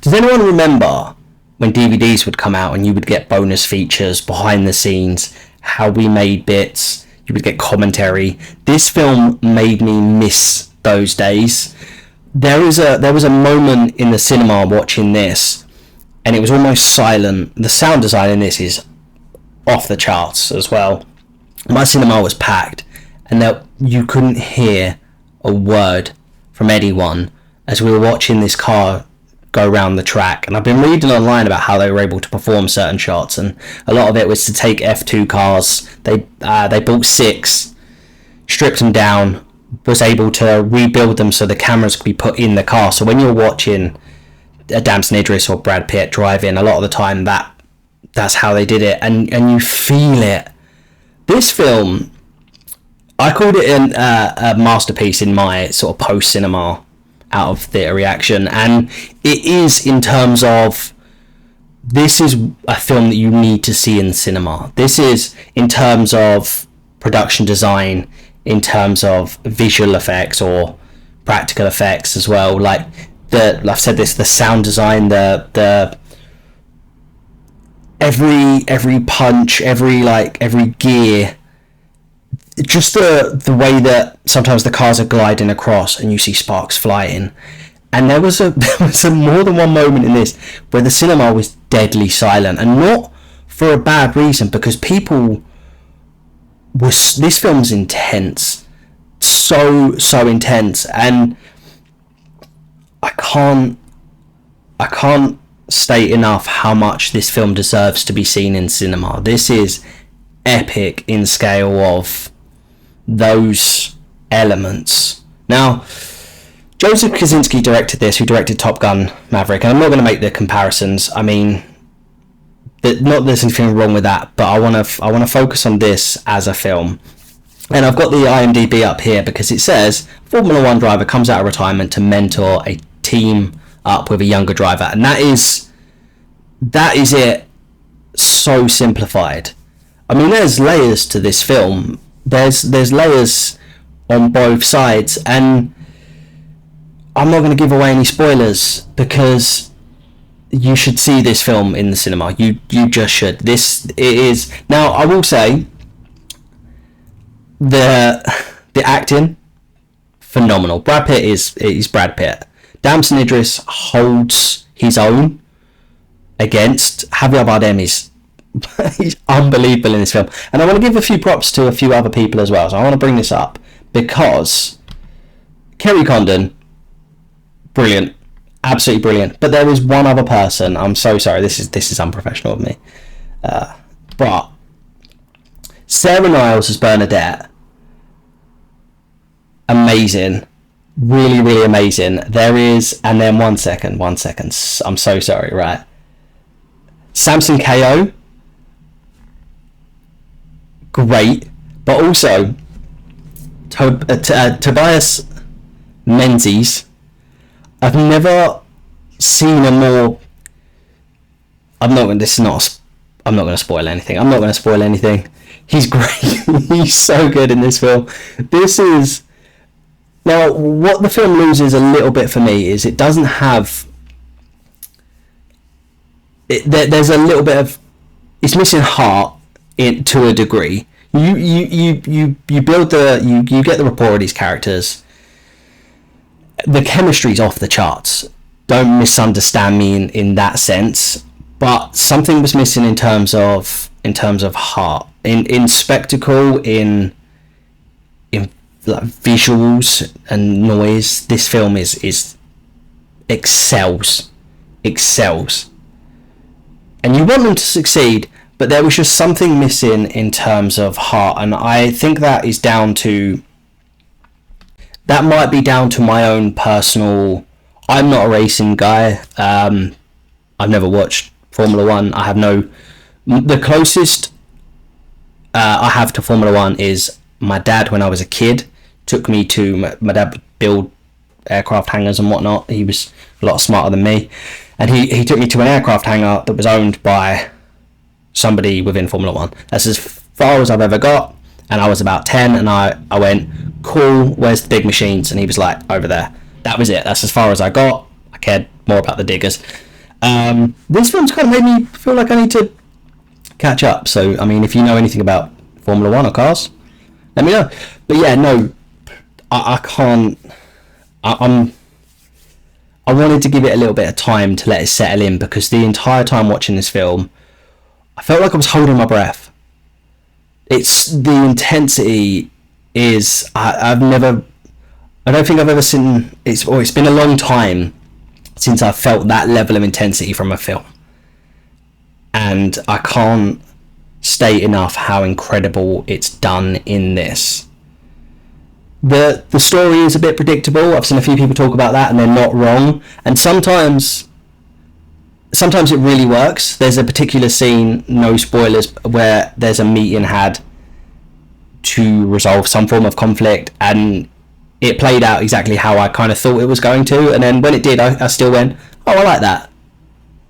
Does anyone remember when DVDs would come out and you would get bonus features, behind the scenes, how we made bits, you would get commentary? This film made me miss those days. There was a moment in the cinema watching this, and it was almost silent. The sound design in this is off the charts as well. My cinema was packed, and you couldn't hear a word from anyone as we were watching this car go around the track. And I've been reading online about how they were able to perform certain shots, and a lot of it was to take F2 cars. They bought 6, stripped them down, was able to rebuild them so the cameras could be put in the car. So when you're watching a Damson Idris or Brad Pitt driving, a lot of the time that's how they did it, and you feel it. This film, I called it a masterpiece in my sort of post-cinema out of theatre reaction, and it is, in terms of, this is a film that you need to see in the cinema. This is, in terms of production design, in terms of visual effects or practical effects as well, like I've said this, the sound design, the every punch, every gear, just the way that sometimes the cars are gliding across and you see sparks flying. And there was more than one moment in this where the cinema was deadly silent, and not for a bad reason, because this film's intense, so intense, and I can't state enough how much this film deserves to be seen in cinema. This is epic in scale of those elements. Now, Joseph Kosinski directed this, who directed Top Gun Maverick, and I'm not going to make the comparisons. I mean, not there's anything wrong with that, but I want to focus on this as a film. And I've got the IMDb up here because it says Formula One driver comes out of retirement to mentor a team up with a younger driver, and that is it. So simplified. I mean, there's layers to this film. There's layers on both sides, and I'm not going to give away any spoilers because you should see this film in the cinema. You just should. It is. Now, I will say the acting, phenomenal. Brad Pitt is Brad Pitt. Damson Idris holds his own against Javier Bardem. He's unbelievable in this film, and I want to give a few props to a few other people as well. So I want to bring this up because Kerry Condon, brilliant, absolutely brilliant. But there is one other person. I'm so sorry. This is unprofessional of me. But Sarah Niles as Bernadette, amazing, really, really amazing. There is, and then one second. I'm so sorry. Right, Samson KO, great, but also Tobias Menzies. I've never seen a more. I'm not going to spoil anything. I'm not going to spoil anything. He's great. He's so good in this film. This is. Now, what the film loses a little bit for me is it doesn't have. There's a little bit of. It's missing heart to a degree. You build you get the rapport of these characters. The chemistry's off the charts. Don't misunderstand me in that sense. But something was missing in terms of heart, in spectacle, in like visuals and noise. This film is excels, and you want them to succeed, but there was just something missing in terms of heart, and I think that might be down to my own personal. I'm not a racing guy. I've never watched Formula One. I have the closest I have to Formula One is my dad. When I was a kid, took me to my dad build aircraft hangars and whatnot. He was a lot smarter than me, and he took me to an aircraft hangar that was owned by somebody within Formula One. That's as far as I've ever got, and I was about 10, and I went, cool, where's the big machines? And he was like, over there. That was it. That's as far as I got. I cared more about the diggers. This film's kind of made me feel like I need to catch up. So, I mean, if you know anything about Formula One or cars, let me know. But yeah, no, I can't. I wanted to give it a little bit of time to let it settle in, because the entire time watching this film, I felt like I was holding my breath. It's the intensity is I don't think I've ever seen it's been a long time since I felt that level of intensity from a film, and I can't state enough how incredible it's done in this. The story is a bit predictable. I've seen a few people talk about that, and they're not wrong. And sometimes it really works. There's a particular scene, no spoilers, where there's a meeting had to resolve some form of conflict, and it played out exactly how I kind of thought it was going to. And then when it did, I still went, oh, I like that.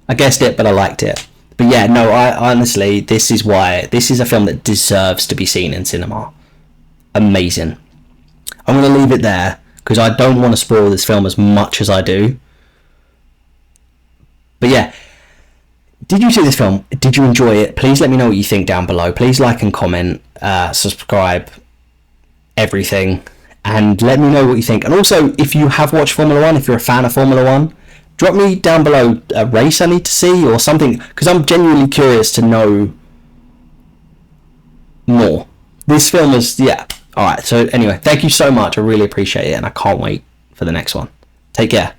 I guessed it, but I liked it. But yeah, no, I honestly, this is a film that deserves to be seen in cinema. Amazing. I'm going to leave it there, because I don't want to spoil this film as much as I do. But yeah, did you see this film? Did you enjoy it? Please let me know what you think down below. Please like and comment, subscribe, everything, and let me know what you think. And also, if you have watched Formula One, if you're a fan of Formula One, drop me down below a race I need to see or something, because I'm genuinely curious to know more. This film is, yeah. Alright, so anyway, thank you so much. I really appreciate it, and I can't wait for the next one. Take care.